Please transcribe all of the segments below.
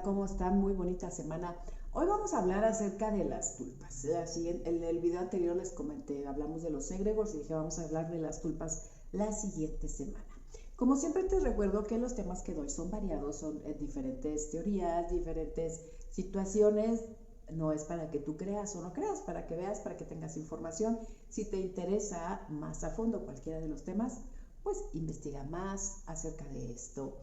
¿cómo están? Muy bonita semana. Hoy vamos a hablar acerca de las tulpas. En el video anterior les comenté, hablamos de los egregores y dije vamos a hablar de las tulpas la siguiente semana. Como siempre te recuerdo que los temas que doy son variados, son diferentes teorías, diferentes situaciones. No es para que tú creas o no creas, para que veas, para que tengas información. Si te interesa más a fondo cualquiera de los temas, pues investiga más acerca de esto.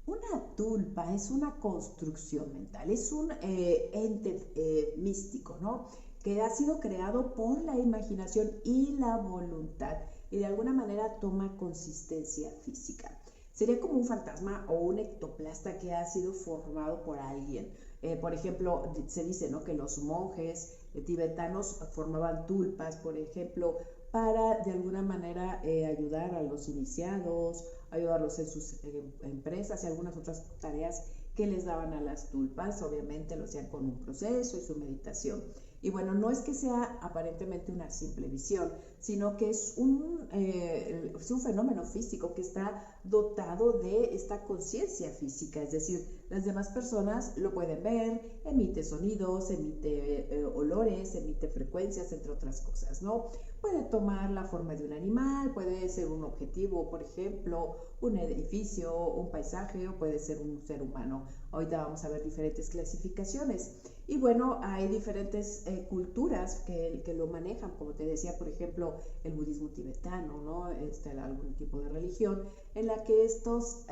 Una tulpa es una construcción mental, es un ente místico, ¿no? Que ha sido creado por la imaginación y la voluntad y de alguna manera toma consistencia física. Sería como un fantasma o un ectoplasta que ha sido formado por alguien. Por ejemplo, se dice, ¿no?, que los monjes tibetanos formaban tulpas, por ejemplo, para de alguna manera ayudar a los iniciados, ayudarlos en sus empresas y algunas otras tareas que les daban a las tulpas. Obviamente lo hacían con un proceso y su meditación. Y bueno, no es que sea aparentemente una simple visión, sino que es un fenómeno físico que está dotado de esta conciencia física, es decir, las demás personas lo pueden ver, emite sonidos, emite olores, emite frecuencias, entre otras cosas, ¿no? Puede tomar la forma de un animal, puede ser un objetivo, por ejemplo, un edificio, un paisaje, o puede ser un ser humano. Ahorita vamos a ver diferentes clasificaciones. Y bueno, hay diferentes culturas que lo manejan, como te decía, por ejemplo, el budismo tibetano, ¿no? Algún tipo de religión en la que estos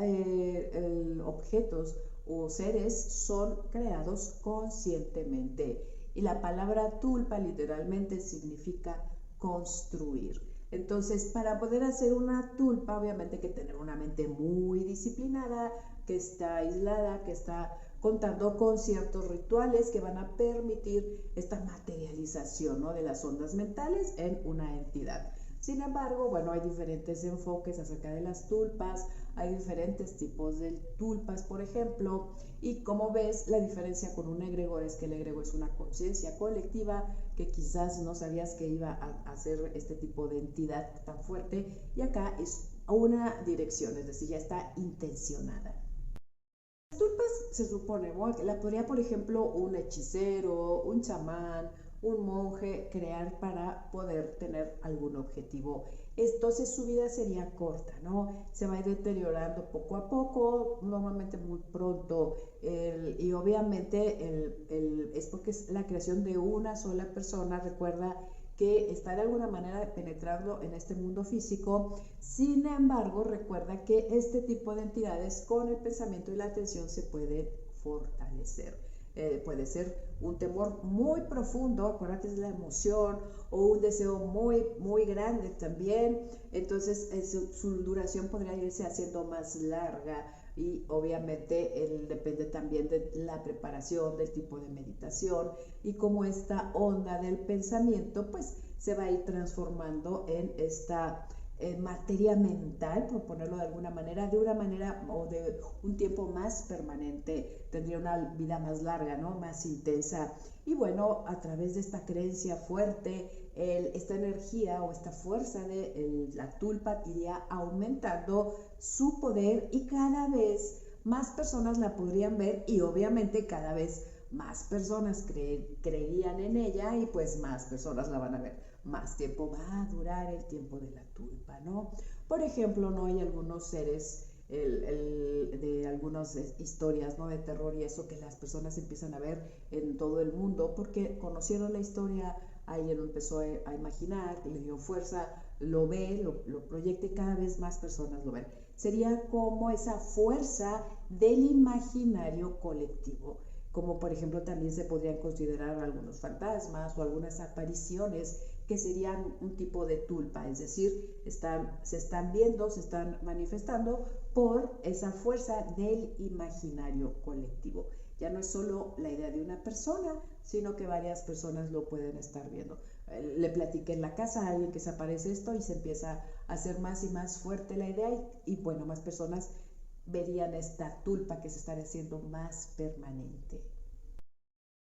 objetos o seres son creados conscientemente. Y la palabra tulpa literalmente significa construir. Entonces, para poder hacer una tulpa, obviamente hay que tener una mente muy disciplinada, que está aislada, que está contando con ciertos rituales que van a permitir esta materialización, ¿no?, de las ondas mentales en una entidad. Sin embargo, bueno, hay diferentes enfoques acerca de las tulpas, hay diferentes tipos de tulpas, por ejemplo, y como ves, la diferencia con un egregor es que el egregor es una conciencia colectiva que quizás no sabías que iba a ser este tipo de entidad tan fuerte, y acá es una dirección, es decir, ya está intencionada. Las tulpas se supone, ¿no?, que la podría, por ejemplo, un hechicero, un chamán, un monje crear para poder tener algún objetivo. Entonces su vida sería corta, ¿no? Se va a ir deteriorando poco a poco, normalmente muy pronto, y obviamente es porque es la creación de una sola persona. Recuerda que está de alguna manera penetrando en este mundo físico. Sin embargo, recuerda que este tipo de entidades con el pensamiento y la atención se pueden fortalecer. Puede ser un temor muy profundo, acuérdate, es la emoción, o un deseo muy, muy grande también. Entonces su duración podría irse haciendo más larga, y obviamente depende también de la preparación, del tipo de meditación y cómo esta onda del pensamiento pues se va a ir transformando en esta materia mental, por ponerlo de una manera o de un tiempo más permanente, tendría una vida más larga, ¿no?, más intensa. Y bueno, a través de esta creencia fuerte, esta energía o esta fuerza de la tulpa iría aumentando su poder, y cada vez más personas la podrían ver, y obviamente cada vez más personas creerían en ella, y pues más personas la van a ver. Más tiempo va a durar el tiempo de la tulpa, ¿no? Por ejemplo, no hay algunos seres de algunas historias, ¿no?, de terror y eso, que las personas empiezan a ver en todo el mundo porque conocieron la historia, alguien lo empezó a imaginar, le dio fuerza, lo ve, lo proyecta, y cada vez más personas lo ven. Sería como esa fuerza del imaginario colectivo. Como por ejemplo también se podrían considerar algunos fantasmas o algunas apariciones que serían un tipo de tulpa, es decir, se están viendo, se están manifestando por esa fuerza del imaginario colectivo. Ya no es solo la idea de una persona, sino que varias personas lo pueden estar viendo. Le platiqué en la casa a alguien que se aparece esto, y se empieza a hacer más y más fuerte la idea, y bueno, más personas verían esta tulpa que se está haciendo más permanente.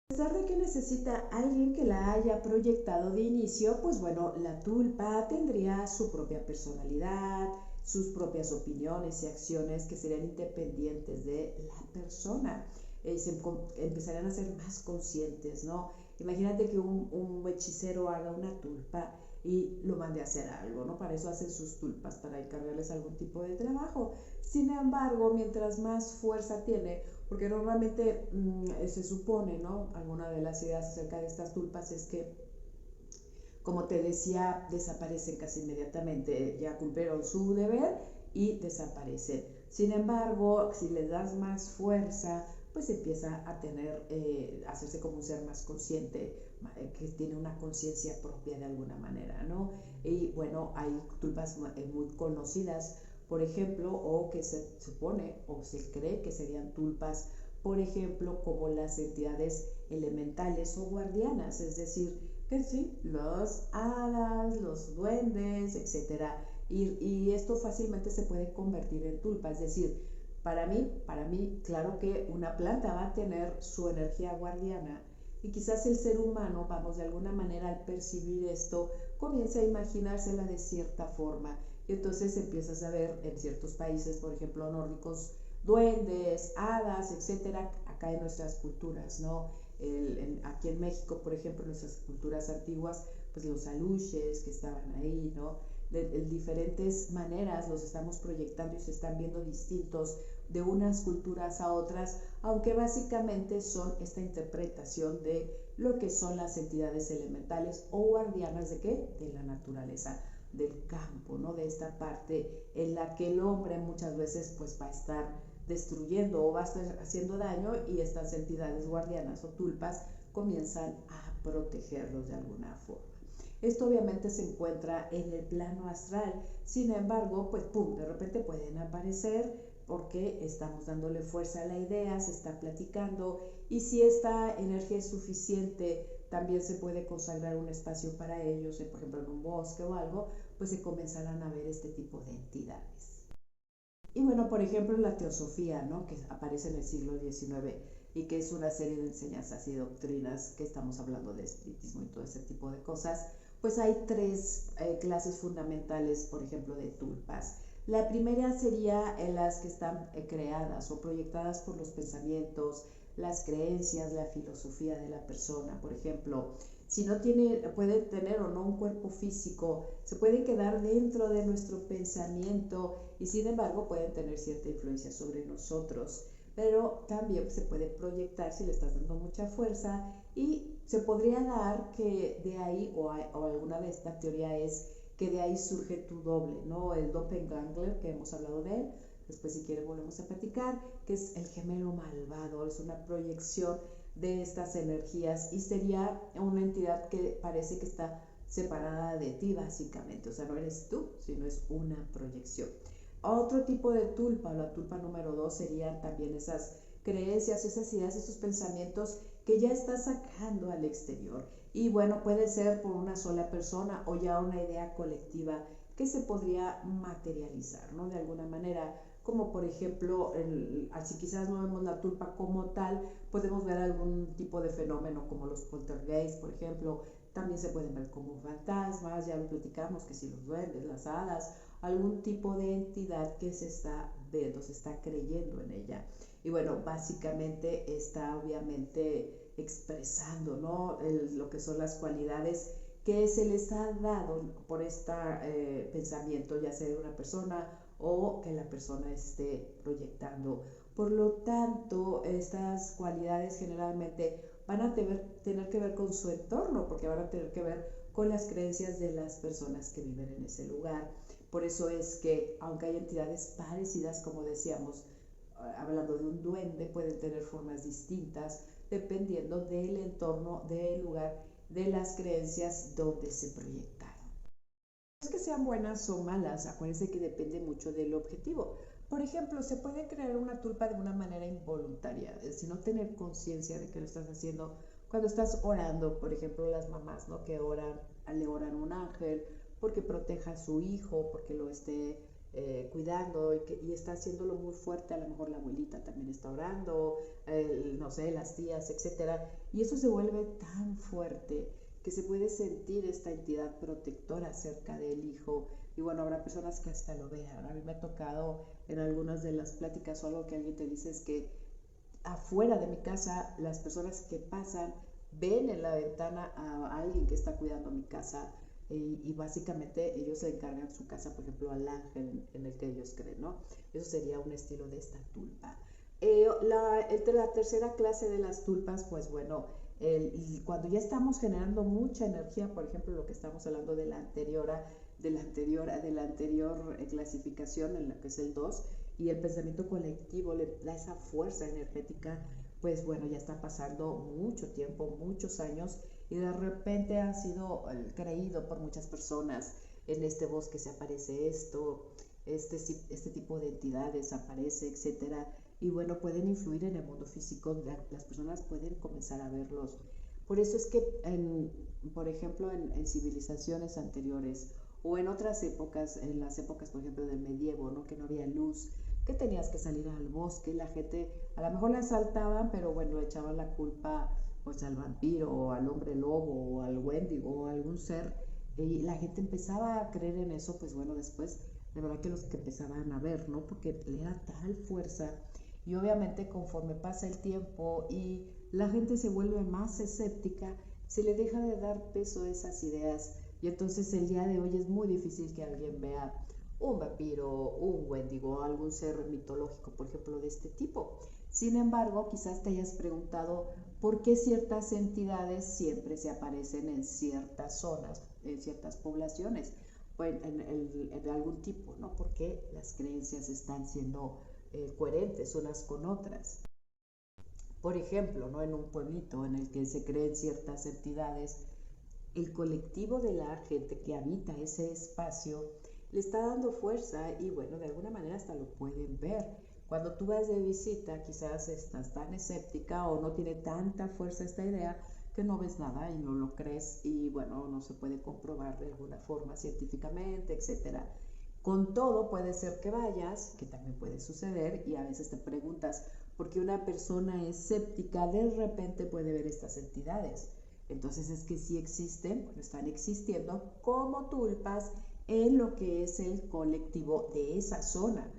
A pesar de que necesita alguien que la haya proyectado de inicio, pues bueno, la tulpa tendría su propia personalidad, sus propias opiniones y acciones que serían independientes de la persona. empezarían a ser más conscientes, ¿no? Imagínate que un hechicero haga una tulpa y lo mande a hacer algo, ¿no? Para eso hacen sus tulpas, para encargarles algún tipo de trabajo. Sin embargo, mientras más fuerza tiene, porque normalmente se supone, ¿no? Alguna de las ideas acerca de estas tulpas es que, como te decía, desaparecen casi inmediatamente, ya cumplieron su deber y desaparecen. Sin embargo, si le das más fuerza, pues empieza a tener, hacerse como un ser más consciente, que tiene una conciencia propia de alguna manera, ¿no? Y bueno, hay tulpas muy conocidas, por ejemplo, o que se supone o se cree que serían tulpas, por ejemplo, como las entidades elementales o guardianas, es decir, que sí, los hadas, los duendes, etcétera. Y esto fácilmente se puede convertir en tulpa, es decir, para mí, claro que una planta va a tener su energía guardiana y quizás el ser humano, vamos, de alguna manera al percibir esto, comienza a imaginársela de cierta forma. Y entonces empiezas a ver en ciertos países, por ejemplo, nórdicos, duendes, hadas, etcétera, acá en nuestras culturas, ¿no? Aquí en México, por ejemplo, en nuestras culturas antiguas, pues los aluches que estaban ahí, ¿no? De diferentes maneras los estamos proyectando y se están viendo distintos de unas culturas a otras, aunque básicamente son esta interpretación de lo que son las entidades elementales o guardianas de ¿qué? De la naturaleza, del campo, ¿no? De esta parte en la que el hombre muchas veces pues va a estar destruyendo o va a estar haciendo daño y estas entidades guardianas o tulpas comienzan a protegerlos de alguna forma. Esto obviamente se encuentra en el plano astral, sin embargo, pues pum, de repente pueden aparecer porque estamos dándole fuerza a la idea, se está platicando y si esta energía es suficiente, también se puede consagrar un espacio para ellos, por ejemplo en un bosque o algo, pues se comenzarán a ver este tipo de entidades. Y bueno, por ejemplo, la teosofía, ¿no? Que aparece en el siglo XIX y que es una serie de enseñanzas y doctrinas que estamos hablando de espiritismo y todo ese tipo de cosas, pues hay tres clases fundamentales, por ejemplo, de tulpas. La primera sería las que están creadas o proyectadas por los pensamientos, las creencias, la filosofía de la persona. Por ejemplo, si no puede tener o no un cuerpo físico, se pueden quedar dentro de nuestro pensamiento y sin embargo pueden tener cierta influencia sobre nosotros. Pero también se puede proyectar si le estás dando mucha fuerza y se podría dar que de ahí, o alguna de esta teoría es que de ahí surge tu doble, ¿no? El doppelganger, que hemos hablado de él, después si quieren volvemos a platicar, que es el gemelo malvado, es una proyección de estas energías y sería una entidad que parece que está separada de ti básicamente, o sea, no eres tú, sino es una proyección. Otro tipo de tulpa, la tulpa número 2, serían también esas creencias, esas ideas, esos pensamientos que ya estás sacando al exterior. Y bueno, puede ser por una sola persona o ya una idea colectiva que se podría materializar, ¿no? De alguna manera, como por ejemplo, así quizás no vemos la tulpa como tal, podemos ver algún tipo de fenómeno como los poltergeists, por ejemplo, también se pueden ver como fantasmas, ya lo platicamos, que si los duendes, las hadas, algún tipo de entidad que se está viendo, se está creyendo en ella. Y bueno, básicamente está obviamente expresando, ¿no? Lo que son las cualidades que se les ha dado por este pensamiento, ya sea de una persona o que la persona esté proyectando. Por lo tanto, estas cualidades generalmente van a tener que ver con su entorno, porque van a tener que ver con las creencias de las personas que viven en ese lugar. Por eso es que, aunque hay entidades parecidas, como decíamos, hablando de un duende, pueden tener formas distintas dependiendo del entorno, del lugar, de las creencias donde se proyectaron. No es que sean buenas o malas, acuérdense que depende mucho del objetivo. Por ejemplo, se puede crear una tulpa de una manera involuntaria, es decir, no tener conciencia de que lo estás haciendo. Cuando estás orando, por ejemplo, las mamás, ¿no? Que le oran a un ángel porque proteja a su hijo, porque lo esté cuidando y está haciéndolo muy fuerte, a lo mejor la abuelita también está orando, no sé, las tías, etcétera, y eso se vuelve tan fuerte que se puede sentir esta entidad protectora cerca del hijo. Y bueno, habrá personas que hasta lo vean. A mí me ha tocado en algunas de las pláticas o algo que alguien te dice es que afuera de mi casa, las personas que pasan ven en la ventana a alguien que está cuidando mi casa y básicamente ellos le encargan su casa, por ejemplo, al ángel en el que ellos creen, ¿no? Eso sería un estilo de esta tulpa. Entre la tercera clase de las tulpas, pues bueno, cuando ya estamos generando mucha energía, por ejemplo, lo que estamos hablando de la anterior clasificación, en la que es el 2, y el pensamiento colectivo le da esa fuerza energética, pues bueno, ya está pasando mucho tiempo, muchos años, y de repente ha sido creído por muchas personas, en este bosque se aparece esto, este tipo de entidades aparece, etcétera, y bueno, pueden influir en el mundo físico, las personas pueden comenzar a verlos. Por eso es que, por ejemplo, en civilizaciones anteriores o en otras épocas, en las épocas, por ejemplo, del medievo, ¿no? Que no había luz, que tenías que salir al bosque, la gente a lo mejor la asaltaban, pero bueno, le echaban la culpa pues al vampiro o al hombre lobo o al Wendigo o a algún ser, y la gente empezaba a creer en eso, pues bueno, después de verdad que los que empezaban a ver, ¿no? Porque le era tal fuerza, y obviamente conforme pasa el tiempo y la gente se vuelve más escéptica, se le deja de dar peso a esas ideas, y entonces el día de hoy es muy difícil que alguien vea un vampiro, un wendigo, algún ser mitológico, por ejemplo, de este tipo. Sin embargo, quizás te hayas preguntado por qué ciertas entidades siempre se aparecen en ciertas zonas, en ciertas poblaciones, o en algún tipo, ¿no? Porque las creencias están siendo coherentes unas con otras. Por ejemplo, ¿no? En un pueblito en el que se creen ciertas entidades, el colectivo de la gente que habita ese espacio le está dando fuerza y bueno, de alguna manera hasta lo pueden ver. Cuando tú vas de visita, quizás estás tan escéptica o no tiene tanta fuerza esta idea que no ves nada y no lo crees y bueno, no se puede comprobar de alguna forma científicamente, etcétera. Con todo, puede ser que vayas, que también puede suceder, y a veces te preguntas por qué una persona escéptica de repente puede ver estas entidades. Entonces es que sí existen, bueno, están existiendo como tulpas en lo que es el colectivo de esa zona.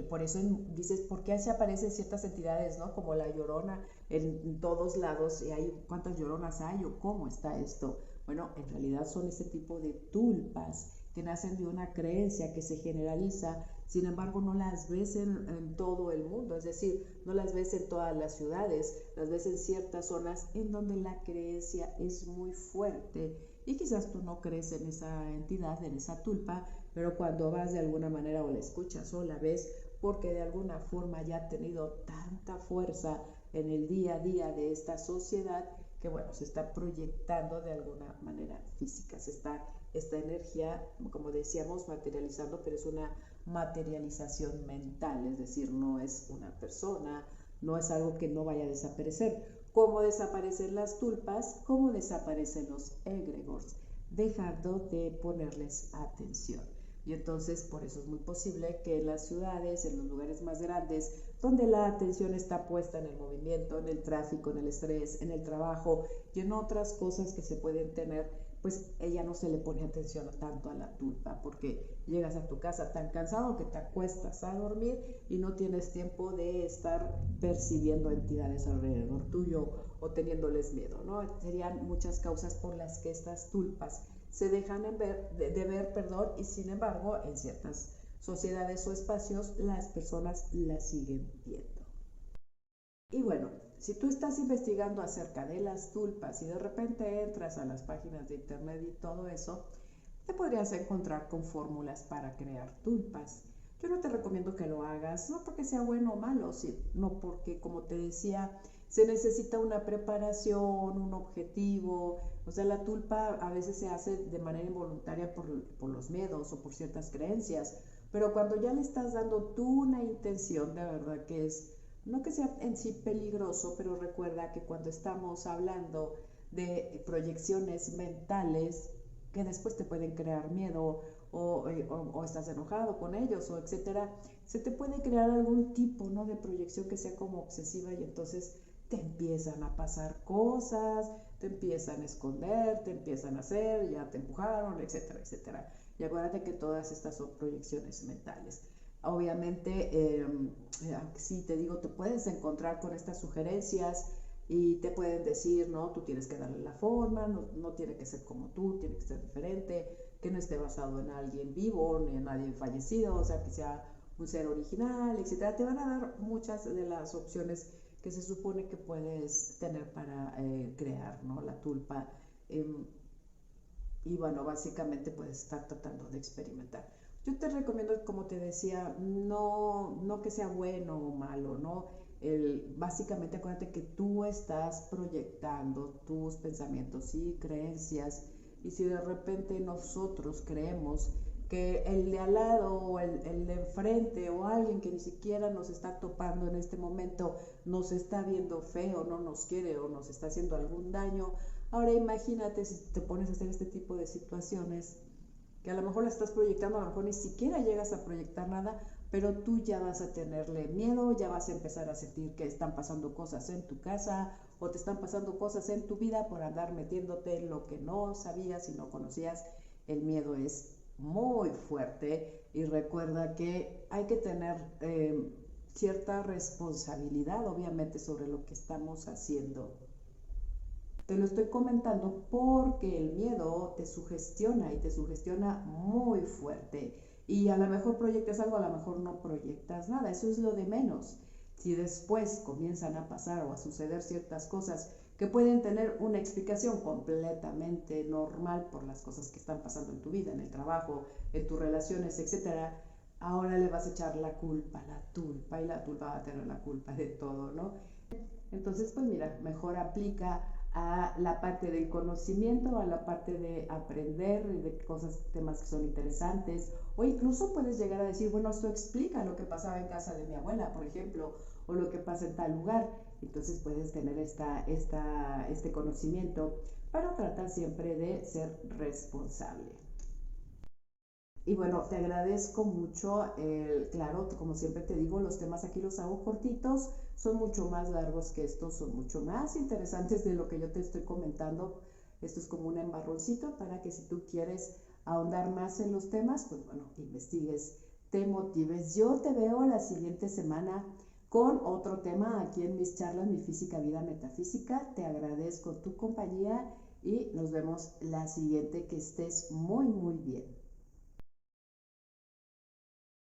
Por eso dices, ¿por qué se aparecen ciertas entidades, ¿no? Como la Llorona en todos lados, y hay cuántas Lloronas hay o cómo está esto. Bueno, en realidad son ese tipo de tulpas que nacen de una creencia que se generaliza, sin embargo no las ves en todo el mundo, es decir, no las ves en todas las ciudades, las ves en ciertas zonas en donde la creencia es muy fuerte y quizás tú no crees en esa entidad, en esa tulpa, pero cuando vas de alguna manera o la escuchas o la ves, porque de alguna forma ya ha tenido tanta fuerza en el día a día de esta sociedad que bueno, se está proyectando de alguna manera física, esta energía, como decíamos, materializando, pero es una materialización mental, es decir, no es una persona, no es algo que no vaya a desaparecer. ¿Cómo desaparecen las tulpas? ¿Cómo desaparecen los egregores? Dejando de ponerles atención. Y entonces por eso es muy posible que en las ciudades, en los lugares más grandes, donde la atención está puesta en el movimiento, en el tráfico, en el estrés, en el trabajo y en otras cosas que se pueden tener, pues ella no se le pone atención tanto a la tulpa, porque llegas a tu casa tan cansado que te acuestas a dormir y no tienes tiempo de estar percibiendo entidades alrededor tuyo o teniéndoles miedo, ¿no? Serían muchas causas por las que estas tulpas se dejan de ver, y sin embargo en ciertas sociedades o espacios las personas las siguen viendo. Y bueno, si tú estás investigando acerca de las tulpas y de repente entras a las páginas de internet y todo eso, te podrías encontrar con fórmulas para crear tulpas. Yo no te recomiendo que lo hagas, no porque sea bueno o malo, sino porque, como te decía, se necesita una preparación, un objetivo. O sea, la tulpa a veces se hace de manera involuntaria por los miedos o por ciertas creencias, pero cuando ya le estás dando tú una intención, de verdad que es, no que sea en sí peligroso, pero recuerda que cuando estamos hablando de proyecciones mentales que después te pueden crear miedo o estás enojado con ellos o etcétera, se te puede crear algún tipo, ¿no?, de proyección que sea como obsesiva y entonces te empiezan a pasar cosas, te empiezan a esconder, te empiezan a hacer, ya te empujaron, etcétera, etcétera. Y acuérdate que todas estas son proyecciones mentales. Obviamente, sí te digo, te puedes encontrar con estas sugerencias y te pueden decir, no, tú tienes que darle la forma, no tiene que ser como tú, tiene que ser diferente, que no esté basado en alguien vivo ni en nadie fallecido, o sea, que sea un ser original, etcétera. Te van a dar muchas de las opciones que se supone que puedes tener para crear, ¿no? La tulpa. Eh, y bueno, básicamente puedes estar tratando de experimentar. Yo te recomiendo, como te decía, no que sea bueno o malo, ¿no? Básicamente acuérdate que tú estás proyectando tus pensamientos y creencias, y si de repente nosotros creemos que el de al lado o el de enfrente o alguien que ni siquiera nos está topando en este momento nos está viendo feo, no nos quiere o nos está haciendo algún daño. Ahora imagínate si te pones a hacer este tipo de situaciones, que a lo mejor la estás proyectando, a lo mejor ni siquiera llegas a proyectar nada, pero tú ya vas a tenerle miedo, ya vas a empezar a sentir que están pasando cosas en tu casa o te están pasando cosas en tu vida por andar metiéndote en lo que no sabías y no conocías. El miedo es muy fuerte y recuerda que hay que tener cierta responsabilidad, obviamente, sobre lo que estamos haciendo. Te lo estoy comentando porque el miedo te sugestiona y te sugestiona muy fuerte. Y a lo mejor proyectas algo, a lo mejor no proyectas nada. Eso es lo de menos. Si después comienzan a pasar o a suceder ciertas cosas que pueden tener una explicación completamente normal por las cosas que están pasando en tu vida, en el trabajo, en tus relaciones, etcétera, ahora le vas a echar la culpa a la tulpa y la tulpa va a tener la culpa de todo, ¿no? Entonces, pues mira, mejor aplica a la parte del conocimiento, a la parte de aprender de cosas, temas que son interesantes, o incluso puedes llegar a decir, bueno, esto explica lo que pasaba en casa de mi abuela, por ejemplo, o lo que pasa en tal lugar. Entonces puedes tener este conocimiento para tratar siempre de ser responsable. Y bueno, te agradezco mucho, claro, como siempre te digo, los temas aquí los hago cortitos, son mucho más largos que estos, son mucho más interesantes de lo que yo te estoy comentando. Esto es como un embarroncito para que si tú quieres ahondar más en los temas, pues bueno, investigues, te motives. Yo te veo la siguiente semana con otro tema aquí en mis charlas, Mi Física, Vida Metafísica. Te agradezco tu compañía y nos vemos la siguiente. Que estés muy, muy bien.